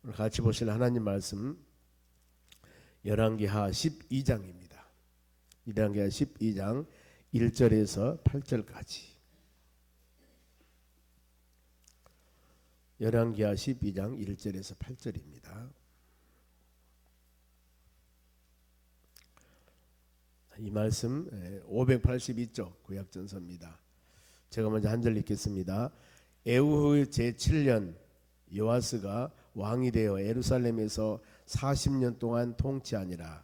오늘 같이 보실 하나님 말씀 열왕기하 12장입니다. 열왕기하 12장 1절에서 8절까지. 열왕기하 12장 1절에서 8절입니다. 이 말씀 582쪽 구약전서입니다. 제가 먼저 한 절 읽겠습니다. 에후의 제7년 요아스가 왕이 되어 예루살렘에서 40년 동안 통치하니라.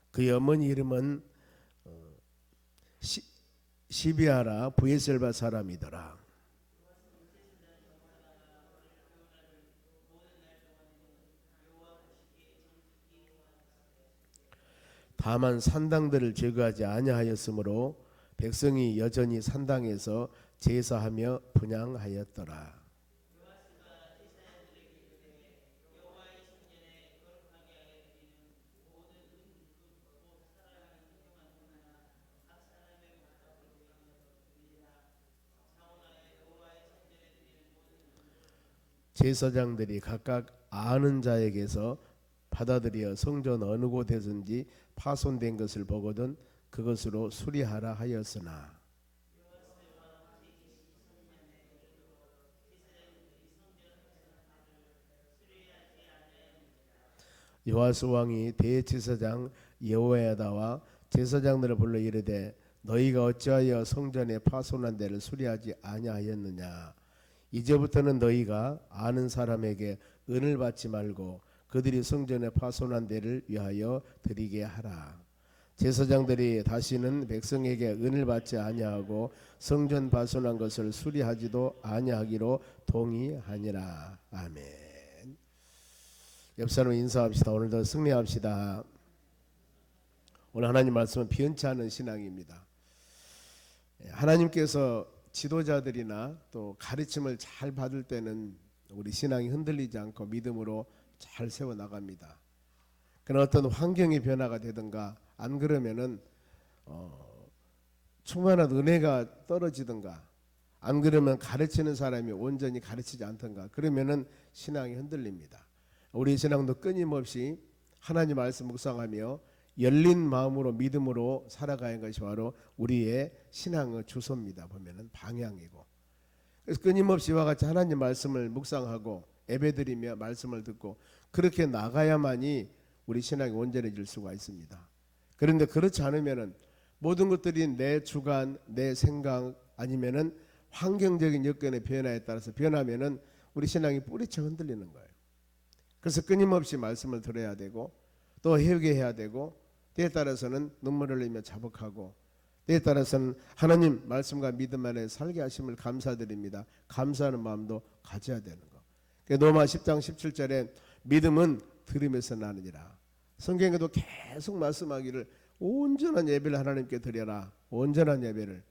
그의 어머니 이름은 시비아라 브에셀바 사람이더라. 다만 산당들을 제거하지 아니하였으므로 백성이 여전히 산당에서 제사하며 분향하였더라. 제사장들이 각각 아는 자에게서 받아들여 성전 어느 곳에든지 파손된 것을 보거든 그것으로 수리하라 하였으나 요아스 왕이 대제사장 여호야다와 제사장들을 불러 이르되 너희가 어찌하여 성전에 파손한 데를 수리하지 아니하였느냐. 이제부터는 너희가 아는 사람에게 은을 받지 말고 그들이 성전에 파손한 데를 위하여 드리게 하라. 제사장들이 다시는 백성에게 은을 받지 아니하고 성전 파손한 것을 수리하지도 아니하기로 동의하니라. 아멘. 옆 사람 인사합시다. 오늘도 승리합시다. 오늘 하나님 말씀은 변치 않은 신앙입니다. 하나님께서 지도자들이나 또 가르침을 잘 받을 때는 우리 신앙이 흔들리지 않고 믿음으로 잘 세워나갑니다. 그러나 어떤 환경의 변화가 되든가 안 그러면은 충만한 은혜가 떨어지든가 안 그러면 가르치는 사람이 온전히 가르치지 않던가 그러면은 신앙이 흔들립니다. 우리 신앙도 끊임없이 하나님 말씀 묵상하며 열린 마음으로 믿음으로 살아가는 것이 바로 우리의 신앙의 주소입니다. 보면은 방향이고. 그래서 끊임없이 이와 같이 하나님 말씀을 묵상하고 예배드리며 말씀을 듣고 그렇게 나가야만이 우리 신앙이 온전해질 수가 있습니다. 그런데 그렇지 않으면은 모든 것들이 내 주관, 내 생각 아니면은 환경적인 여건의 변화에 따라서 변하면은 우리 신앙이 뿌리쳐 흔들리는 거예요. 그래서 끊임없이 말씀을 들어야 되고 또 회개해야 되고 때에 따라서는 눈물을 흘리며 자복하고 때에 따라서는 하나님 말씀과 믿음 안에 살게 하심을 감사드립니다. 감사하는 마음도 가져야 되는 거. 로마 10장 17절에 믿음은 들음에서 나느니라. 성경에도 계속 말씀하기를 온전한 예배를 하나님께 드려라. 온전한 예배를.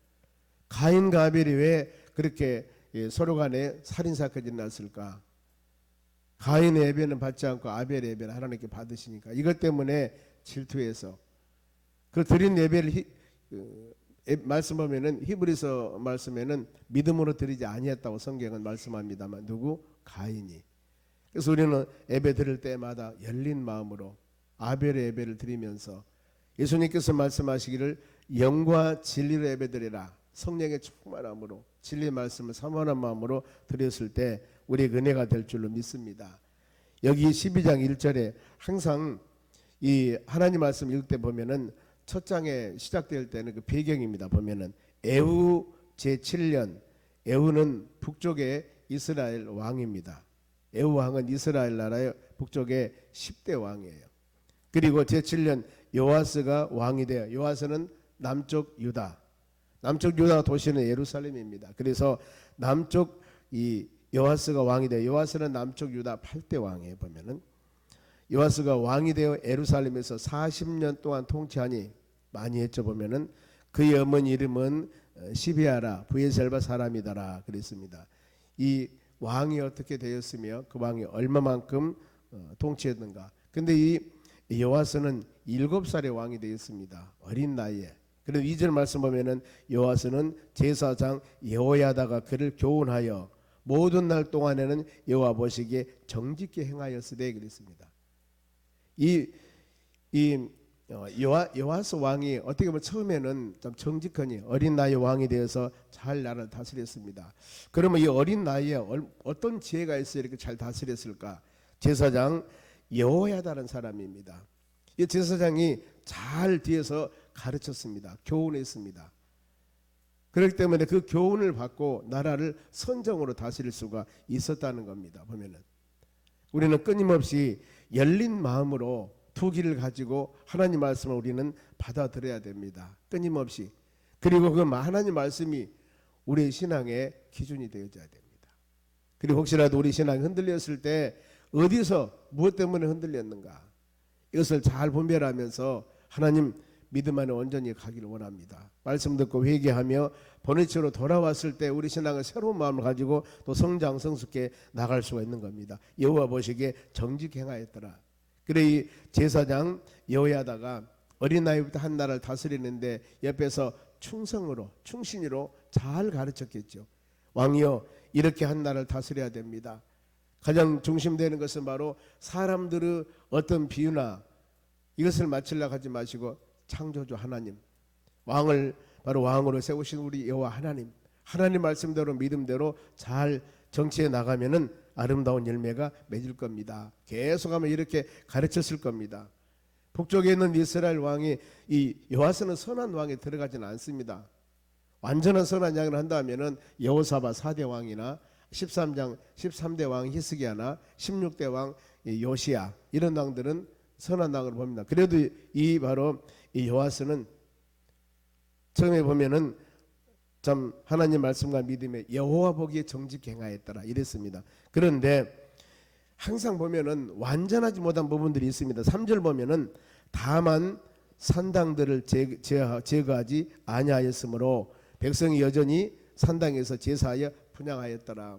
가인과 아벨이 왜 그렇게 서로 간에 살인사건이 일어났을까? 가인의 예배는 받지 않고 아벨의 예배를 하나님께 받으시니까 이것 때문에 질투해서 그 드린 예배를 말씀 보면은 히브리서 말씀에는 믿음으로 드리지 아니했다고 성경은 말씀합니다만 누구? 가인이. 그래서 우리는 예배 드릴 때마다 열린 마음으로 아벨의 예배를 드리면서 예수님께서 말씀하시기를 영과 진리로 예배 드리라. 성령의 충만함으로 진리의 말씀을 사모하는 마음으로 드렸을 때 우리의 은혜가 될 줄로 믿습니다. 여기 12장 1절에 항상 이 하나님 말씀 읽을 때 보면은 첫 장에 시작될 때는 그 배경입니다. 보면은 에후 제7년, 에후는 북쪽의 이스라엘 왕입니다. 에후 왕은 이스라엘 나라의 북쪽의 10대 왕이에요. 그리고 제7년 요아스가 왕이 돼요. 요아스는 남쪽 유다. 남쪽 유다 도시는 예루살렘입니다. 그래서 남쪽 이 요아스가 왕이 돼요. 요아스는 남쪽 유다 8대 왕이에요. 보면은 요아스가 왕이 되어 예루살렘에서 40년 동안 통치하니 많이 했죠. 보면은 그의 어머니 이름은 시비아라 브에셀바 사람이더라 그랬습니다. 이 왕이 어떻게 되었으며 그 왕이 얼마만큼 통치했는가. 근데 이 요아스는 7살의 왕이 되었습니다. 어린 나이에. 그래서 2절 말씀 보면은 요아스는 제사장 여호야다가 그를 교훈하여 모든 날 동안에는 여호와 보시기에 정직히 행하였으되 그랬습니다. 여호와스 왕이 어떻게 보면 처음에는 좀 정직하니 어린 나이의 왕이 되어서 잘 나라를 다스렸습니다. 그러면 이 어린 나이에 어떤 지혜가 있어 이렇게 잘 다스렸을까? 제사장 여호야다라는 사람입니다. 이 제사장이 잘 뒤에서 가르쳤습니다. 교훈했습니다. 그렇기 때문에 그 교훈을 받고 나라를 선정으로 다스릴 수가 있었다는 겁니다. 보면은 우리는 끊임없이 열린 마음으로 투기를 가지고 하나님 말씀을 우리는 받아들여야 됩니다. 끊임없이. 그리고 그 하나님 말씀이 우리의 신앙의 기준이 되어져야 됩니다. 그리고 혹시라도 우리 신앙이 흔들렸을 때 어디서 무엇 때문에 흔들렸는가 이것을 잘 분별하면서 하나님 믿음 안에 온전히 가기를 원합니다. 말씀 듣고 회개하며 본의처로 돌아왔을 때 우리 신앙은 새로운 마음을 가지고 또 성장 성숙해 나갈 수가 있는 겁니다. 여호와 보시기에 정직 행하였더라. 그래 이 제사장 여호야다가 어린 나이부터 한 나라를 다스리는데 옆에서 충성으로 충신으로 잘 가르쳤겠죠. 왕이여 이렇게 한 나라를 다스려야 됩니다. 가장 중심되는 것은 바로 사람들의 어떤 비유나 이것을 맞추려고 하지 마시고 창조주 하나님, 왕을 바로 왕으로 세우신 우리 여호와 하나님 말씀대로 믿음대로 잘 정치해 나가면은 아름다운 열매가 맺을 겁니다. 계속하면 이렇게 가르쳤을 겁니다. 북쪽에 있는 이스라엘 왕이 이 여호와스는 선한 왕에 들어가지는 않습니다. 완전한 선한 양을 한다면은 여호사밧 4대 왕이나 13대 왕 히스기야나 16대 왕 요시야 이런 왕들은 선한 왕으로 봅니다. 그래도 이 바로 이 여호와스는 처음에 보면은 참 하나님 말씀과 믿음에 여호와 보기에 정직히 행하였더라 이랬습니다. 그런데 항상 보면은 완전하지 못한 부분들이 있습니다. 3절 보면은 다만 산당들을 제거하지 아니하였으므로 백성이 여전히 산당에서 제사하여 분향하였더라.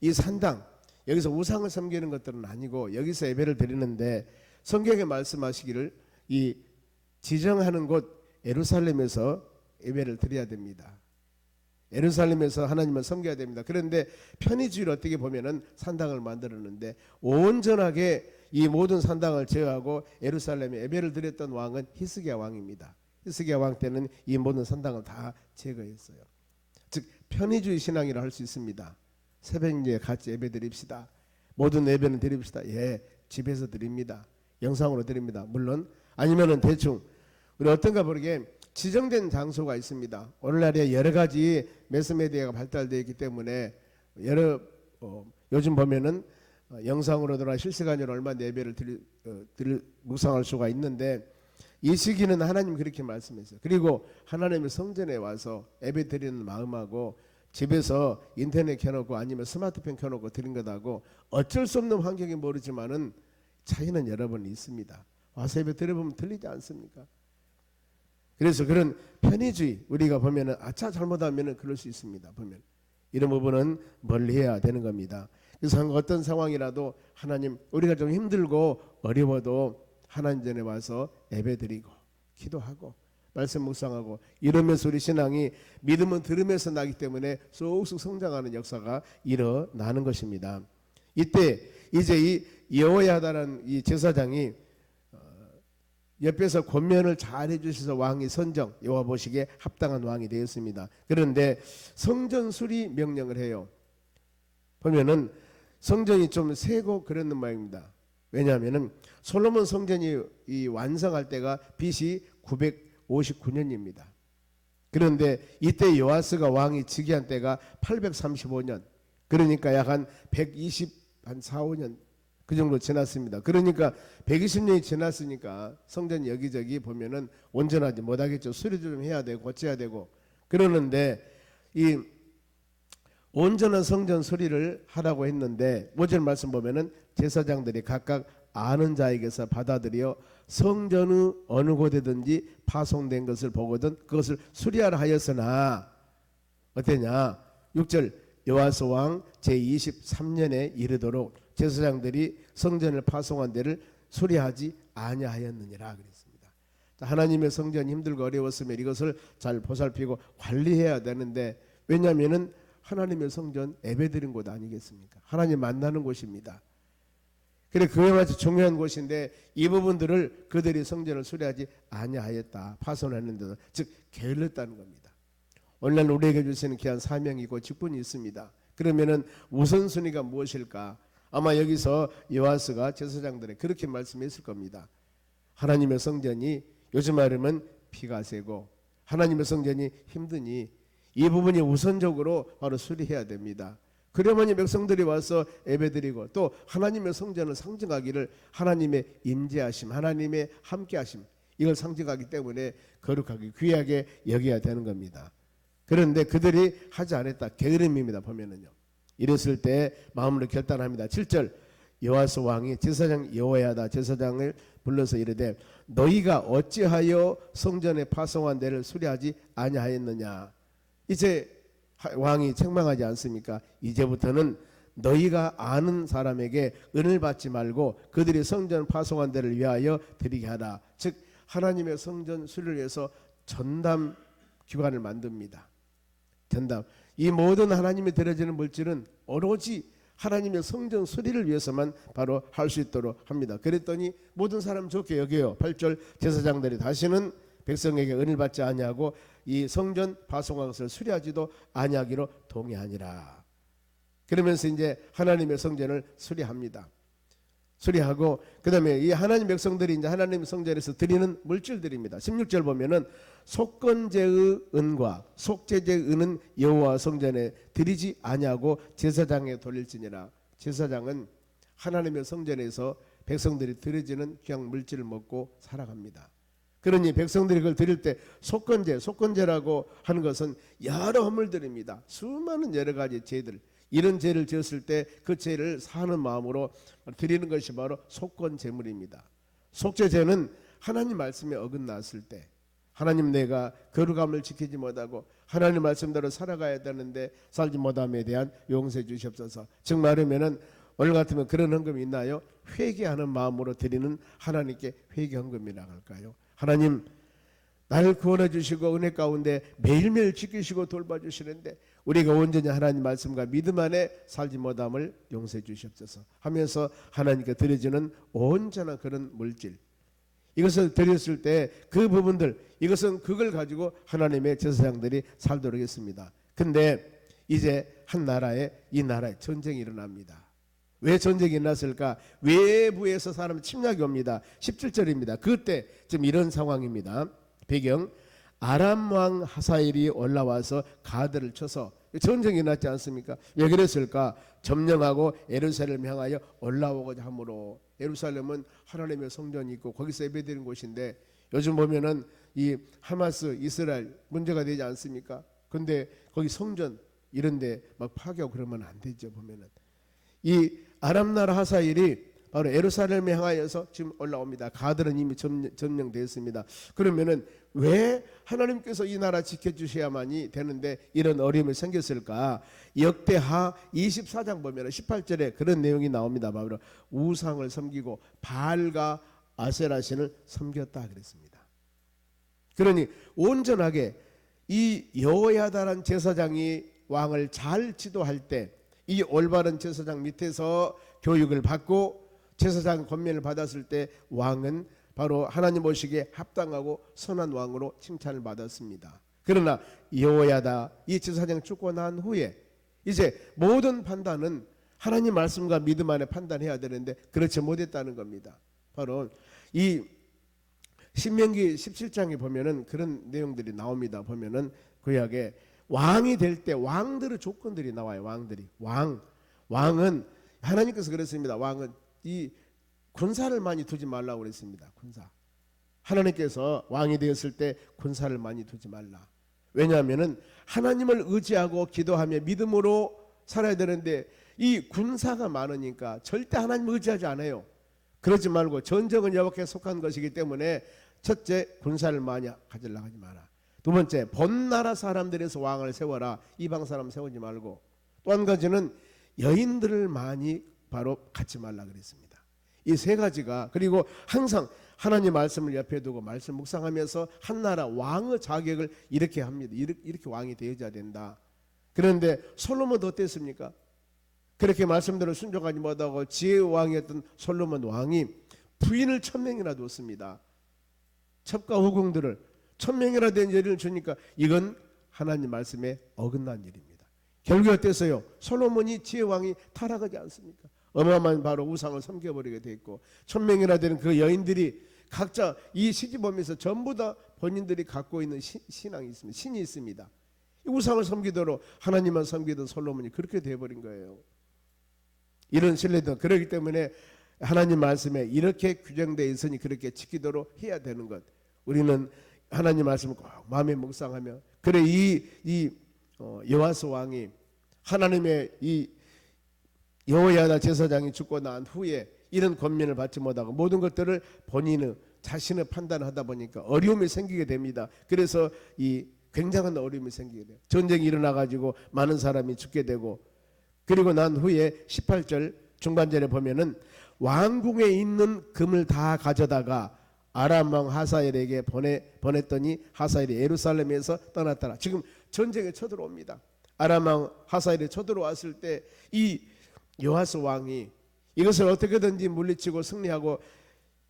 이 산당 여기서 우상을 섬기는 것들은 아니고 여기서 예배를 드리는데 성경에 말씀하시기를 이 지정하는 곳 예루살렘에서 예배를 드려야 됩니다. 예루살렘에서 하나님을 섬겨야 됩니다. 그런데 편의주의를 어떻게 보면은 산당을 만들었는데 온전하게 이 모든 산당을 제어하고 예루살렘에 예배를 드렸던 왕은 히스기야 왕입니다. 히스기야 왕 때는 이 모든 산당을 다 제거했어요. 즉 편의주의 신앙이라 할 수 있습니다. 새벽에 같이 예배 드립시다. 모든 예배는 드립시다. 예, 집에서 드립니다. 영상으로 드립니다. 물론 아니면은 대충 우리 어떤가 모르게 지정된 장소가 있습니다. 오늘날에 여러 가지 매스미디어가 발달되어 있기 때문에 요즘 보면은 영상으로나 실시간으로 얼마 예배를 묵상할 수가 있는데 이 시기는 하나님 그렇게 말씀했어요. 그리고 하나님의 성전에 와서 예배 드리는 마음하고 집에서 인터넷 켜놓고 아니면 스마트폰 켜놓고 드린 것하고 어쩔 수 없는 환경이 모르지만은 차이는 여러분 있습니다. 와서 예배 드려보면 들리지 않습니까? 그래서 그런 편의주의 우리가 보면은 아차 잘못하면은 그럴 수 있습니다. 보면 이런 부분은 멀리해야 되는 겁니다. 그래서 어떤 상황이라도 하나님 우리가 좀 힘들고 어려워도 하나님 전에 와서 예배드리고 기도하고 말씀 묵상하고 이러면서 우리 신앙이 믿음은 들으면서 나기 때문에 쑥쑥 성장하는 역사가 일어나는 것입니다. 이때 이제 이 여호야다라는 이 제사장이 옆에서 권면을 잘 해주셔서 왕이 선정 여호와 보시기에 합당한 왕이 되었습니다. 그런데 성전 수리 명령을 해요. 보면은 성전이 좀 세고 그랬는 모양입니다. 왜냐하면은 솔로몬 성전이 이 완성할 때가 BC 959년입니다. 그런데 이때 요아스가 왕이 즉위한 때가 835년. 그러니까 약 한 4, 5년 그 정도 지났습니다. 그러니까 120년이 지났으니까 성전 여기저기 보면은 온전하지 못하겠죠. 수리 좀 해야 되고 고쳐야 되고 그러는데 이 온전한 성전 수리를 하라고 했는데 5절 말씀 보면은 제사장들이 각각 아는 자에게서 받아들여 성전의 어느 곳에든지 파송된 것을 보거든 그것을 수리하라 하였으나 어땠냐 6절 요아스 왕 제23년에 이르도록 제사장들이 성전을 파송한 데를 수리하지 아니하였느니라 그랬습니다. 하나님의 성전이 힘들고 어려웠으면 이것을 잘 보살피고 관리해야 되는데 왜냐하면은 하나님의 성전 예배드린 곳 아니겠습니까? 하나님 만나는 곳입니다. 그래 그에 맞춰 중요한 곳인데 이 부분들을 그들이 성전을 수리하지 아니하였다. 파손했는데도 즉 게을렀다는 겁니다. 오늘날 우리에게 주시는 귀한 사명이고 직분이 있습니다. 그러면은 우선순위가 무엇일까? 아마 여기서 요아스가 제사장들에 그렇게 말씀했을 겁니다. 하나님의 성전이 요즘 말하면 피가 새고 하나님의 성전이 힘드니 이 부분이 우선적으로 바로 수리해야 됩니다. 그러면 이 백성들이 와서 예배드리고 또 하나님의 성전을 상징하기를 하나님의 임재하심, 하나님의 함께하심 이걸 상징하기 때문에 거룩하게 귀하게 여겨야 되는 겁니다. 그런데 그들이 하지 않았다. 게으름입니다. 보면은요. 이랬을 때 마음으로 결단합니다. 7절 여호와스 왕이 제사장 여호야다 제사장을 불러서 이르되 너희가 어찌하여 성전에 파송한 데를 수리하지 아니하였느냐. 이제 왕이 책망하지 않습니까? 이제부터는 너희가 아는 사람에게 은을 받지 말고 그들이 성전 파송한 데를 위하여 드리게 하라. 즉 하나님의 성전 수리를 위해서 전담 기관을 만듭니다. 전담. 이 모든 하나님이 드려지는 물질은 오로지 하나님의 성전 수리를 위해서만 바로 할 수 있도록 합니다. 그랬더니 모든 사람 좋게 여겨요. 8절 제사장들이 다시는 백성에게 은을 받지 아니하고 이 성전 파송한 것을 수리하지도 아니하기로 동의하니라. 그러면서 이제 하나님의 성전을 수리합니다. 수리하고 그다음에 이 하나님 백성들이 이제 하나님 성전에서 드리는 물질들입니다. 16절 보면은 속건제의 은과 속죄제의 은은 여호와 성전에 드리지 아니하고 제사장에 돌릴지니라. 제사장은 하나님의 성전에서 백성들이 드려지는 귀한 물질을 먹고 살아갑니다. 그러니 백성들이 그걸 드릴 때 속건제라고 하는 것은 여러 허물들입니다. 수많은 여러 가지 죄들, 이런 죄를 지었을 때 그 죄를 사하는 마음으로 드리는 것이 바로 속건제물입니다. 속죄제는 하나님 말씀에 어긋났을 때 하나님 내가 거룩함을 지키지 못하고 하나님 말씀대로 살아가야 되는데 살지 못함에 대한 용서해 주시옵소서. 즉 말하면은 오늘 같으면 그런 헌금이 있나요? 회개하는 마음으로 드리는 하나님께 회개 헌금이라고 할까요? 하나님 나를 구원해 주시고 은혜 가운데 매일매일 지키시고 돌봐주시는데 우리가 온전히 하나님 말씀과 믿음 안에 살지 못함을 용서해 주시옵소서 하면서 하나님께 드려지는 온전한 그런 물질, 이것을 드렸을 때 그 부분들, 이것은 그걸 가지고 하나님의 제사장들이 살도록 했습니다. 근데 이제 한 나라에 이 나라에 전쟁이 일어납니다. 왜 전쟁이 일어났을까? 외부에서 사람 침략이 옵니다. 17절입니다. 그때 지금 이런 상황입니다. 배경 아람 왕 하사엘이 올라와서 가드를 쳐서 전쟁이 일어났지 않습니까? 왜 그랬을까? 점령하고 예루살렘을 향하여 올라오고자 하므로. 예루살렘은 하나님의 성전이 있고 거기서 예배드리는 곳인데 요즘 보면은 이 하마스 이스라엘 문제가 되지 않습니까? 근데 거기 성전 이런데 막 파괴하고 그러면 안 되죠. 보면은 이 아람 나라 하사엘이 바로 예루살렘에 향하여서 지금 올라옵니다. 가들은 이미 점령되었습니다. 그러면은 왜 하나님께서 이 나라 지켜주셔야만이 되는데 이런 어려움이 생겼을까? 역대하 24장 보면 18절에 그런 내용이 나옵니다. 바로 우상을 섬기고 바알과 아세라신을 섬겼다 그랬습니다. 그러니 온전하게 이 여호야다란 제사장이 왕을 잘 지도할 때 이 올바른 제사장 밑에서 교육을 받고 제사장 권면을 받았을 때 왕은 바로 하나님 보시기에 합당하고 선한 왕으로 칭찬을 받았습니다. 그러나 여호야다 이 제사장 죽고 난 후에 이제 모든 판단은 하나님 말씀과 믿음 안에 판단해야 되는데 그렇지 못했다는 겁니다. 바로 이 신명기 17장에 보면은 그런 내용들이 나옵니다. 보면은 구약에 왕이 될 때 왕들의 조건들이 나와요. 왕은 하나님께서 그랬습니다. 왕은 이 군사를 많이 두지 말라고 그랬습니다. 군사. 하나님께서 왕이 되었을 때 군사를 많이 두지 말라. 왜냐하면은 하나님을 의지하고 기도하며 믿음으로 살아야 되는데 이 군사가 많으니까 절대 하나님을 의지하지 않아요. 그러지 말고 전쟁은 여호와께 속한 것이기 때문에 첫째 군사를 많이 가지려고 하지 마라. 두 번째 본나라 사람들에서 왕을 세워라. 이방 사람 세우지 말고. 또 한 가지는 여인들을 많이 바로 갖지 말라 그랬습니다. 이 세 가지가 그리고 항상 하나님 말씀을 옆에 두고 말씀 묵상하면서 한 나라 왕의 자격을 이렇게 합니다. 이렇게 왕이 되어야 된다. 그런데 솔로몬도 어땠습니까? 그렇게 말씀대로 순종하지 못하고 지혜의 왕이었던 솔로몬 왕이 부인을 1000명이나 뒀습니다. 첩과 후궁들을 1000명이나 된 예를 주니까 이건 하나님 말씀에 어긋난 일입니다. 결국 어땠어요? 솔로몬이 지혜의 왕이 타락하지 않습니까? 어마어마한 바로 우상을 섬겨버리게 됐고 1000명이나 되는 그 여인들이 각자 이 시집오면서 전부 다 본인들이 갖고 있는 신앙이 있습니다. 신이 있습니다. 이 우상을 섬기도록 하나님만 섬기던 솔로몬이 그렇게 돼버린 거예요. 이런 신뢰도 그렇기 때문에 하나님 말씀에 이렇게 규정되어 있으니 그렇게 지키도록 해야 되는 것. 우리는 하나님 말씀을 꼭 마음에 묵상하며 그래 이 여호와스 왕이 하나님의 이 여호야다 제사장이 죽고 난 후에 이런 권면을 받지 못하고 모든 것들을 본인의 자신의 판단하다 보니까 어려움이 생기게 됩니다. 그래서 이 굉장한 어려움이 생기게 돼요. 전쟁이 일어나 가지고 많은 사람이 죽게 되고 그리고 난 후에 18절 중반절에 보면은 왕궁에 있는 금을 다 가져다가 아람 왕 하사엘에게 보냈더니 하사엘이 예루살렘에서 떠났더라. 지금 전쟁에 쳐들어옵니다. 아람 왕 하사엘이 쳐들어왔을 때 이 여호와스 왕이 이것을 어떻게든지 물리치고 승리하고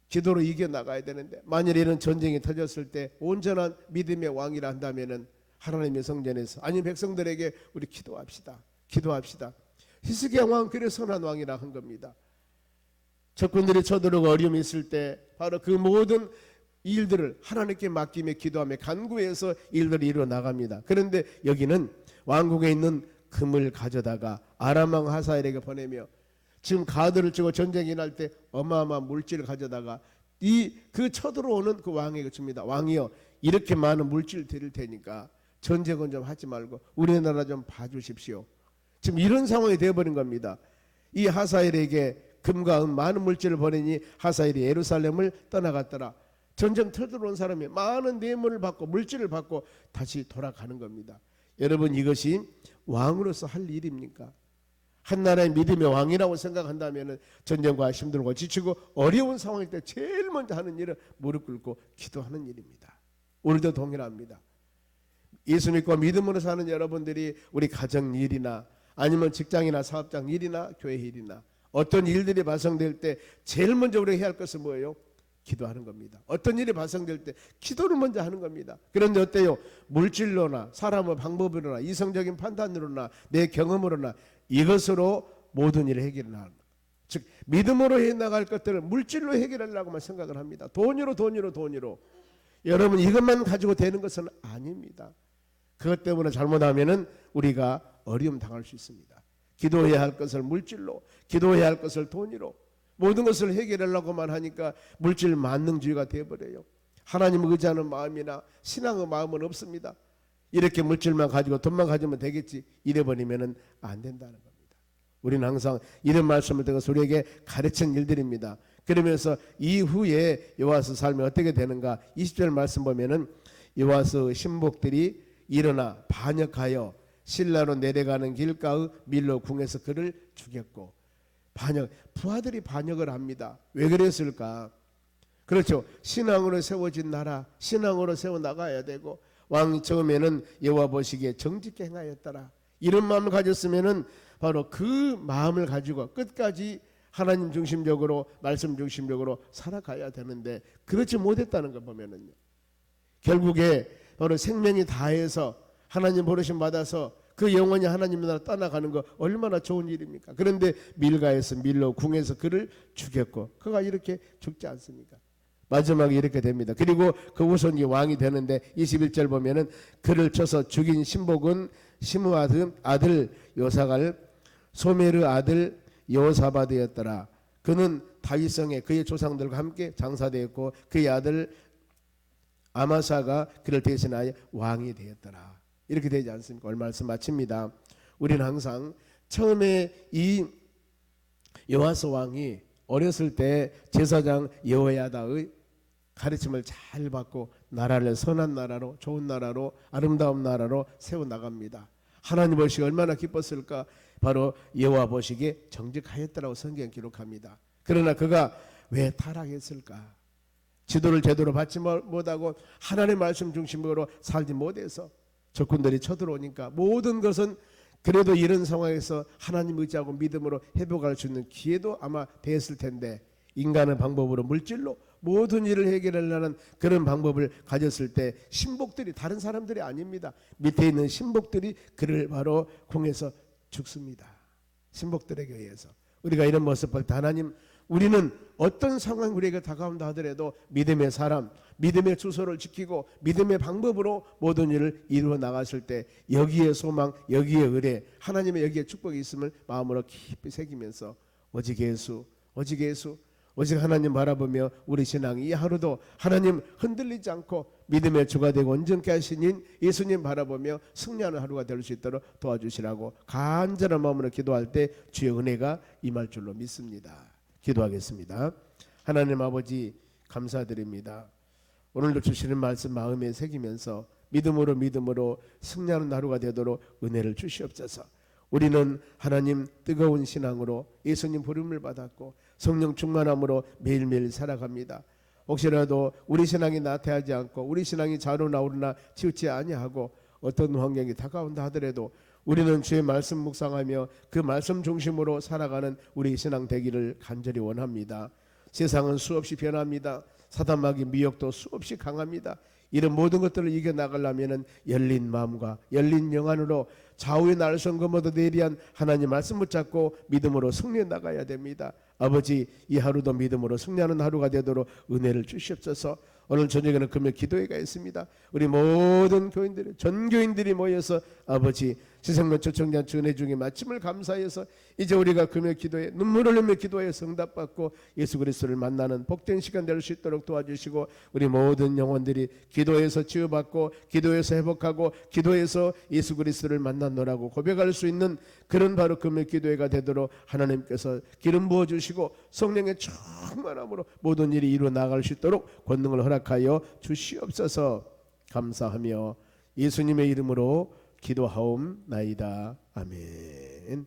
기도로 이겨나가야 되는데 만일 이런 전쟁이 터졌을 때 온전한 믿음의 왕이라 한다면은 하나님의 성전에서 아니 백성들에게 우리 기도합시다. 히스기야 왕은 그래 선한 왕이라 한 겁니다. 적군들이 쳐들어오고 어려움이 있을 때 바로 그 모든 일들을 하나님께 맡기며 기도하며 간구해서 일들이 이루어나갑니다. 그런데 여기는 왕궁에 있는 금을 가져다가 아람 왕 하사엘에게 보내며 지금 가드를 치고 전쟁이 날 때 어마어마한 물질을 가져다가 그 쳐들어오는 그 왕에게 줍니다. 왕이여 이렇게 많은 물질 드릴 테니까 전쟁은 좀 하지 말고 우리나라 좀 봐주십시오. 지금 이런 상황이 되어버린 겁니다. 이 하사엘에게 금과 은 많은 물질을 보내니 하사엘이 예루살렘을 떠나갔더라. 전쟁 터들어온 사람이 많은 뇌물을 받고 물질을 받고 다시 돌아가는 겁니다. 여러분 이것이 왕으로서 할 일입니까? 한 나라의 믿음의 왕이라고 생각한다면 전쟁과 힘들고 지치고 어려운 상황일 때 제일 먼저 하는 일은 무릎 꿇고 기도하는 일입니다. 우리도 동일합니다. 예수 믿고 믿음으로 사는 여러분들이 우리 가정 일이나 아니면 직장이나 사업장 일이나 교회 일이나 어떤 일들이 발생될 때 제일 먼저 우리가 해야 할 것은 뭐예요? 기도하는 겁니다. 어떤 일이 발생될 때 기도를 먼저 하는 겁니다. 그런데 어때요? 물질로나 사람의 방법으로나 이성적인 판단으로나 내 경험으로나 이것으로 모든 일을 해결하는 거예요. 즉 믿음으로 해나갈 것들을 물질로 해결하려고만 생각을 합니다. 돈으로. 여러분 이것만 가지고 되는 것은 아닙니다. 그것 때문에 잘못하면은 우리가 어려움 당할 수 있습니다. 기도해야 할 것을 물질로, 기도해야 할 것을 돈으로 모든 것을 해결하려고만 하니까 물질 만능주의가 되어버려요. 하나님을 의지하는 마음이나 신앙의 마음은 없습니다. 이렇게 물질만 가지고 돈만 가지면 되겠지 이래버리면 안 된다는 겁니다. 우리는 항상 이런 말씀을 듣고 우리에게 가르친 일들입니다. 그러면서 이후에 여호와스 삶이 어떻게 되는가 20절 말씀 보면은 여호와스 신복들이 일어나 반역하여 신라로 내려가는 길가의 밀로 궁에서 그를 죽였고 부하들이 반역을 합니다. 왜 그랬을까? 그렇죠. 신앙으로 세워진 나라 신앙으로 세워나가야 되고 왕이 처음에는 여호와 보시기에 정직히 행하였더라 이런 마음을 가졌으면은 바로 그 마음을 가지고 끝까지 하나님 중심적으로 말씀 중심적으로 살아가야 되는데 그렇지 못했다는 거 보면은요 결국에 바로 생명이 다해서 하나님 부르심 받아서 그 영혼이 하나님 나라 떠나가는 거 얼마나 좋은 일입니까? 그런데 밀가에서 밀로 궁에서 그를 죽였고 그가 이렇게 죽지 않습니까? 마지막에 이렇게 됩니다. 그리고 그 후손이 왕이 되는데 21절 보면은 그를 쳐서 죽인 신복은 시므아드 아들 요사갈 소메르 아들 여호사바드였더라. 그는 다윗성에 그의 조상들과 함께 장사되었고 그의 아들 아마사가 그를 대신하여 왕이 되었더라. 이렇게 되지 않습니까? 오늘 말씀 마칩니다. 우리는 항상 처음에 이 여호와스 왕이 어렸을 때 제사장 여호야다의 가르침을 잘 받고 나라를 선한 나라로 좋은 나라로 아름다운 나라로 세워나갑니다. 하나님 보시기 얼마나 기뻤을까? 바로 여호와 보시기에 정직하였다라고 성경 기록합니다. 그러나 그가 왜 타락했을까? 지도를 제대로 받지 못하고 하나님의 말씀 중심으로 살지 못해서 적군들이 쳐들어오니까 모든 것은 그래도 이런 상황에서 하나님 의지하고 믿음으로 회복할 수 있는 기회도 아마 됐을 텐데, 인간의 방법으로 물질로 모든 일을 해결하려는 그런 방법을 가졌을 때 신복들이, 다른 사람들이 아닙니다, 밑에 있는 신복들이 그를 바로 공에서 죽습니다. 신복들에게 의해서. 우리가 이런 모습 볼 때 하나님, 우리는 어떤 상황이 우리에게 다가온다 하더라도 믿음의 사람, 믿음의 주소를 지키고 믿음의 방법으로 모든 일을 이루어 나갔을 때 여기에 소망, 여기에 의뢰, 하나님의 여기에 축복이 있음을 마음으로 깊이 새기면서 오직 예수, 오직 예수, 오직 하나님 바라보며 우리 신앙이 이 하루도 하나님 흔들리지 않고 믿음의 주가 되고 온전케 하시는 예수님 바라보며 승리하는 하루가 될 수 있도록 도와주시라고 간절한 마음으로 기도할 때 주의 은혜가 임할 줄로 믿습니다. 기도하겠습니다. 하나님 아버지, 감사드립니다. 오늘도 주시는 말씀 마음에 새기면서 믿음으로 승리하는 하루가 되도록 은혜를 주시옵소서. 우리는 하나님 뜨거운 신앙으로 예수님 부름을 받았고 성령 충만함으로 매일매일 살아갑니다. 혹시라도 우리 신앙이 나태하지 않고 우리 신앙이 좌로나오르나 치우치 아니하고 어떤 환경이 다가온다 하더라도 우리는 주의 말씀 묵상하며 그 말씀 중심으로 살아가는 우리 신앙 되기를 간절히 원합니다. 세상은 수없이 변합니다. 사단마귀 미혹도 수없이 강합니다. 이런 모든 것들을 이겨나가려면 열린 마음과 열린 영안으로 좌우의 날선 검어도 내리한 하나님 말씀 붙잡고 믿음으로 승리해 나가야 됩니다. 아버지, 이 하루도 믿음으로 승리하는 하루가 되도록 은혜를 주시옵소서. 오늘 저녁에는 금요 기도회가 있습니다. 우리 모든 교인들이, 전 교인들이 모여서 아버지 지성면 초청장 전회 중에 마침을 감사해서 이제 우리가 금요 기도회 눈물을 흘리며 기도해 응답받고 예수 그리스도를 만나는 복된 시간 될 수 있도록 도와주시고 우리 모든 영혼들이 기도해서 치유받고 기도해서 회복하고 기도해서 예수 그리스도를 만나노라고 고백할 수 있는 그런 바로 금요 기도회가 되도록 하나님께서 기름 부어주시고 성령의 충만함으로 모든 일이 이루어 나갈 수 있도록 권능을 허락하여 주시옵소서. 감사하며 예수님의 이름으로 기도하옵나이다. 아멘.